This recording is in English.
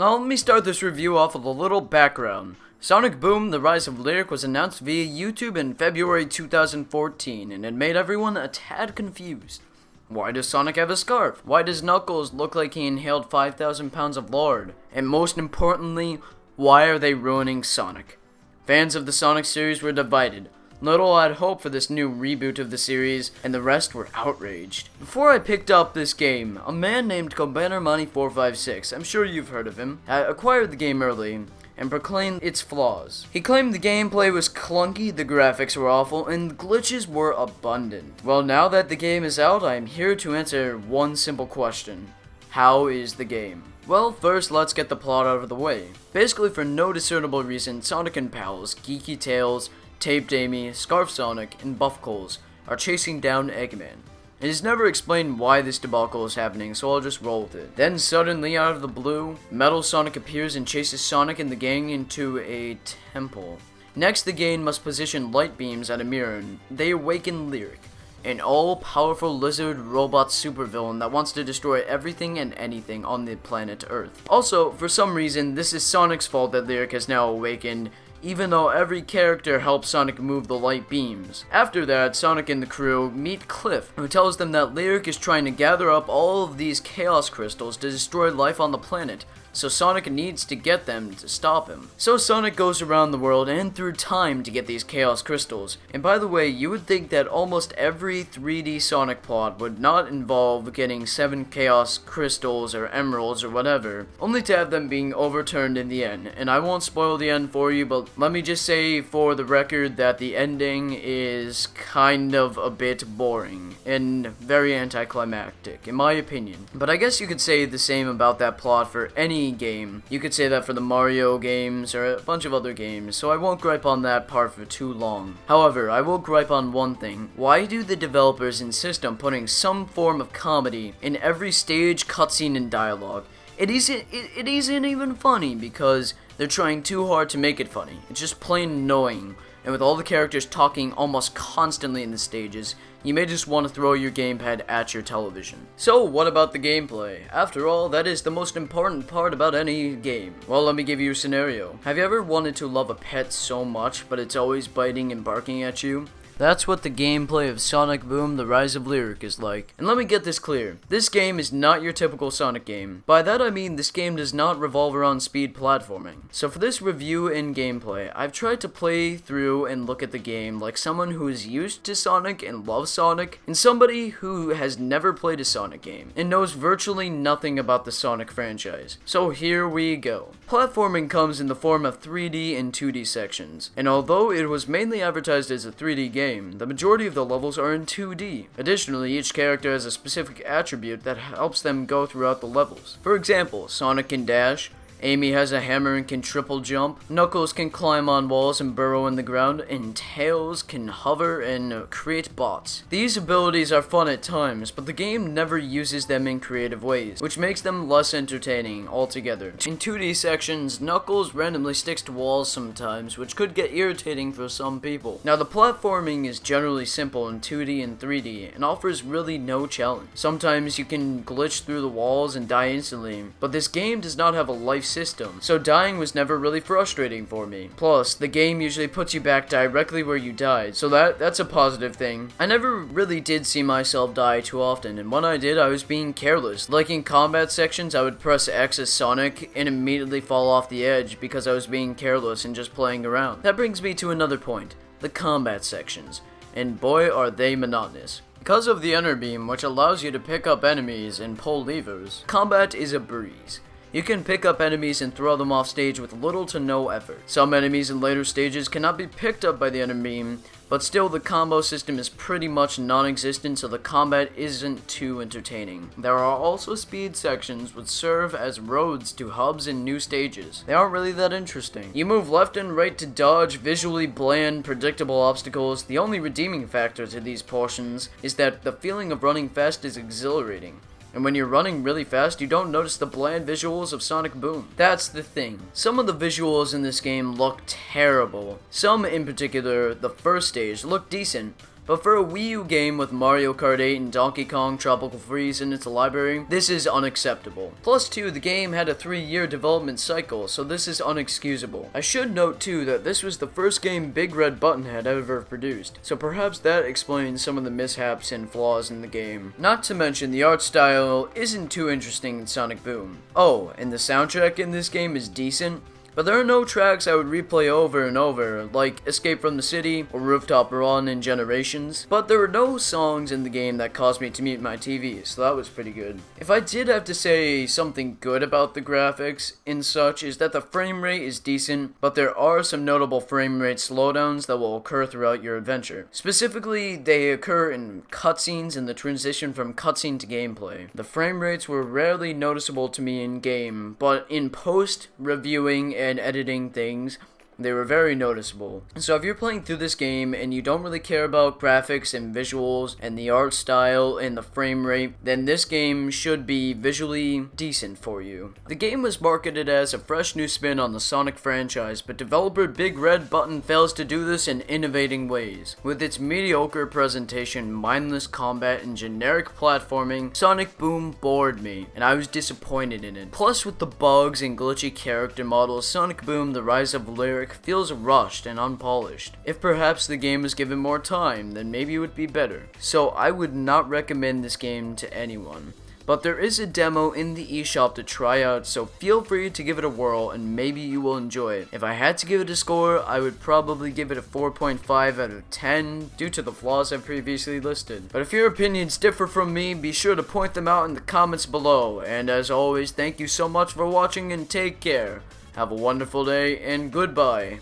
Now let me start this review off with a little background. Sonic Boom: The Rise of Lyric was announced via YouTube in February 2014, and it made everyone a tad confused. Why does Sonic have a scarf? Why does Knuckles look like he inhaled 5,000 pounds of lard? And most importantly, why are they ruining Sonic? Fans of the Sonic series were divided. Little had hope for this new reboot of the series, and the rest were outraged. Before I picked up this game, a man named Kobannermoney456, I'm sure you've heard of him, acquired the game early and proclaimed its flaws. He claimed the gameplay was clunky, the graphics were awful, and the glitches were abundant. Well, now that the game is out, I am here to answer one simple question. How is the game? Well, first let's get the plot out of the way. Basically, for no discernible reason, Sonic and pals, Geeky Tails, Taped Amy, Scarf Sonic, and Buff Coles are chasing down Eggman. It is never explained why this debacle is happening, so I'll just roll with it. Then suddenly, out of the blue, Metal Sonic appears and chases Sonic and the gang into a temple. Next, the gang must position light beams at a mirror, and they awaken Lyric, an all-powerful lizard robot supervillain that wants to destroy everything and anything on the planet Earth. Also, for some reason, this is Sonic's fault that Lyric has now awakened, even though every character helps Sonic move the light beams. After that, Sonic and the crew meet Cliff, who tells them that Lyric is trying to gather up all of these Chaos Crystals to destroy life on the planet, so Sonic needs to get them to stop him. So Sonic goes around the world and through time to get these Chaos Crystals. And by the way, you would think that almost every 3D Sonic plot would not involve getting 7 Chaos Crystals or Emeralds or whatever, only to have them being overturned in the end. And I won't spoil the end for you, but let me just say for the record that the ending is kind of a bit boring and very anticlimactic, in my opinion. But I guess you could say the same about that plot for any game. You could say that for the Mario games or a bunch of other games, so I won't gripe on that part for too long. However, I will gripe on one thing. Why do the developers insist on putting some form of comedy in every stage, cutscene, and dialogue? It isn't even funny because they're trying too hard to make it funny. It's just plain annoying. And with all the characters talking almost constantly in the stages, you may just want to throw your gamepad at your television. So, what about the gameplay? After all, that is the most important part about any game. Well, let me give you a scenario. Have you ever wanted to love a pet so much, but it's always biting and barking at you? That's what the gameplay of Sonic Boom: The Rise of Lyric is like. And let me get this clear. This game is not your typical Sonic game. By that I mean this game does not revolve around speed platforming. So for this review and gameplay, I've tried to play through and look at the game like someone who is used to Sonic and loves Sonic, and somebody who has never played a Sonic game and knows virtually nothing about the Sonic franchise. So here we go. Platforming comes in the form of 3D and 2D sections, and although it was mainly advertised as a 3D game, the majority of the levels are in 2D. Additionally, each character has a specific attribute that helps them go throughout the levels. For example, Sonic can dash, Amy has a hammer and can triple jump, Knuckles can climb on walls and burrow in the ground, and Tails can hover and create bots. These abilities are fun at times, but the game never uses them in creative ways, which makes them less entertaining altogether. In 2D sections, Knuckles randomly sticks to walls sometimes, which could get irritating for some people. Now, the platforming is generally simple in 2D and 3D, and offers really no challenge. Sometimes you can glitch through the walls and die instantly, but this game does not have a life system, so dying was never really frustrating for me. Plus, the game usually puts you back directly where you died, so that's a positive thing. I never really did see myself die too often, and when I did, I was being careless. Like in combat sections, I would press X as Sonic and immediately fall off the edge because I was being careless and just playing around. That brings me to another point, the combat sections, and boy are they monotonous. Because of the Enter Beam, which allows you to pick up enemies and pull levers, combat is a breeze. You can pick up enemies and throw them off stage with little to no effort. Some enemies in later stages cannot be picked up by the Enter Beam, but still the combo system is pretty much non-existent, so the combat isn't too entertaining. There are also speed sections which serve as roads to hubs and new stages. They aren't really that interesting. You move left and right to dodge visually bland, predictable obstacles. The only redeeming factor to these portions is that the feeling of running fast is exhilarating. And when you're running really fast, you don't notice the bland visuals of Sonic Boom. That's the thing. Some of the visuals in this game look terrible. Some in particular, the first stage, look decent, but for a Wii U game with Mario Kart 8 and Donkey Kong Tropical Freeze in its library, this is unacceptable. Plus 2, the game had a 3-year development cycle, so this is unexcusable. I should note too that this was the first game Big Red Button had ever produced, so perhaps that explains some of the mishaps and flaws in the game. Not to mention the art style isn't too interesting in Sonic Boom. Oh, and the soundtrack in this game is decent, but there are no tracks I would replay over and over, like Escape from the City or Rooftop Run in Generations, but there were no songs in the game that caused me to mute my TV, so that was pretty good. If I did have to say something good about the graphics and such, is that the frame rate is decent, but there are some notable frame rate slowdowns that will occur throughout your adventure. Specifically, they occur in cutscenes and the transition from cutscene to gameplay. The frame rates were rarely noticeable to me in game, but in post, reviewing, and editing things, they were very noticeable. So if you're playing through this game and you don't really care about graphics and visuals and the art style and the frame rate, then this game should be visually decent for you. The game was marketed as a fresh new spin on the Sonic franchise, but developer Big Red Button fails to do this in innovating ways. With its mediocre presentation, mindless combat, and generic platforming, Sonic Boom bored me, and I was disappointed in it. Plus, with the bugs and glitchy character models, Sonic Boom: The Rise of Lyric feels rushed and unpolished. If perhaps the game was given more time, then maybe it would be better. So I would not recommend this game to anyone. But there is a demo in the eShop to try out, so feel free to give it a whirl and maybe you will enjoy it. If I had to give it a score, I would probably give it a 4.5 out of 10 due to the flaws I've previously listed. But if your opinions differ from me, be sure to point them out in the comments below. And as always, thank you so much for watching and take care. Have a wonderful day, and goodbye.